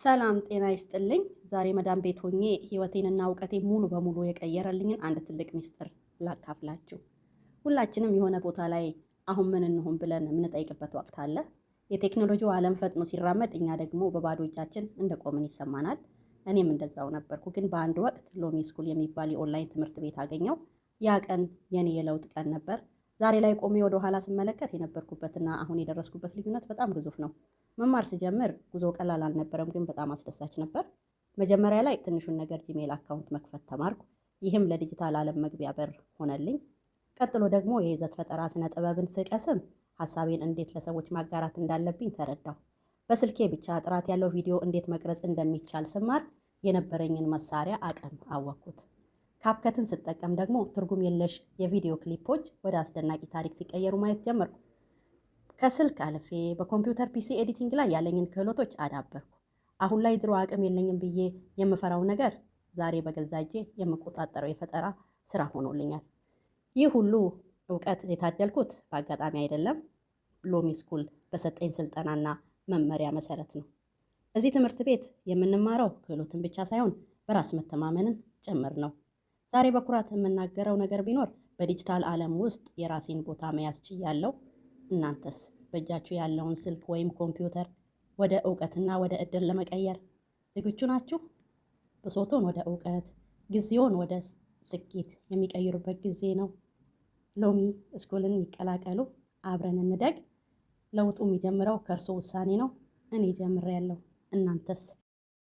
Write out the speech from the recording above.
ሰላም ጤና ይስጥልኝ። ዛሬ መዳም ቤት ሆኜ ህይወቴንና እውቀቴን ሙሉ በሙሉ የቀየረልኝን አንድ ትልቅ ሚስጥር ላካፍላችሁ። ሁላችንም የሆነ ቦታ ላይ አሁን ምን እንሁን ብለን የምንጠይቅበት ወቅት አለ። የቴክኖሎጂው ዓለም ፈጥኖ ሲራመድ፣ እኛ ደግሞ በባዶ እጃችን እንደቆምን ይሰማናል። እኔም እንደዛው ነበርኩ። ግን በአንድ ወቅት ሎሚ ስኩል የሚባል የኦንላይን ትምህርት ቤት አገኘው። ያ ቀን የኔ የለውጥ ቀን ነበር። ዛሬ ላይ ቆሜ ወደ ኋላ ስመለከት የነበርኩበትና አሁን የደረስኩበት ልዩነት በጣም ግዙፍ ነው። መማር ስጀምር ጉዞ ቀላል አልነበረም፣ ግን በጣም አስደሳች ነበር። መጀመሪያ ላይ ትንሹን ነገር ጂሜል አካውንት መክፈት ተማርኩ። ይህም ለዲጂታል ዓለም መግቢያ በር ሆነልኝ። ቀጥሎ ደግሞ የይዘት ፈጠራ ስነ ጥበብን ስቀስም ሀሳቤን እንዴት ለሰዎች ማጋራት እንዳለብኝ ተረዳሁ። በስልኬ ብቻ ጥራት ያለው ቪዲዮ እንዴት መቅረጽ እንደሚቻል ስማር የነበረኝን መሳሪያ አቅም አወቅኩት። ካፕከትን ስጠቀም ደግሞ ትርጉም የለሽ የቪዲዮ ክሊፖች ወደ አስደናቂ ታሪክ ሲቀየሩ ማየት ጀመርኩ። ከስልክ አልፌ በኮምፒውተር ፒሲ ኤዲቲንግ ላይ ያለኝን ክህሎቶች አዳበርኩ። አሁን ላይ ድሮ አቅም የለኝም ብዬ የምፈራው ነገር ዛሬ በገዛ እጄ የምቆጣጠረው የፈጠራ ስራ ሆኖልኛል። ይህ ሁሉ እውቀት የታደልኩት በአጋጣሚ አይደለም፣ ሎሚ ስኩል በሰጠኝ ስልጠናና መመሪያ መሰረት ነው። እዚህ ትምህርት ቤት የምንማረው ክህሎትን ብቻ ሳይሆን በራስ መተማመንን ጭምር ነው። ዛሬ በኩራት የምናገረው ነገር ቢኖር በዲጂታል ዓለም ውስጥ የራሴን ቦታ መያዝ ችያለሁ። እናንተስ በእጃችሁ ያለውን ስልክ ወይም ኮምፒውተር ወደ እውቀትና ወደ እድል ለመቀየር ዝግጁ ናችሁ? ብሶቶን ወደ እውቀት፣ ጊዜውን ወደ ስኬት የሚቀይሩበት ጊዜ ነው። ሎሚ ስኩልን ይቀላቀሉ። አብረን እንደግ። ለውጡ የሚጀምረው ከእርሶ ውሳኔ ነው። እኔ ጀምሬያለሁ። እናንተስ?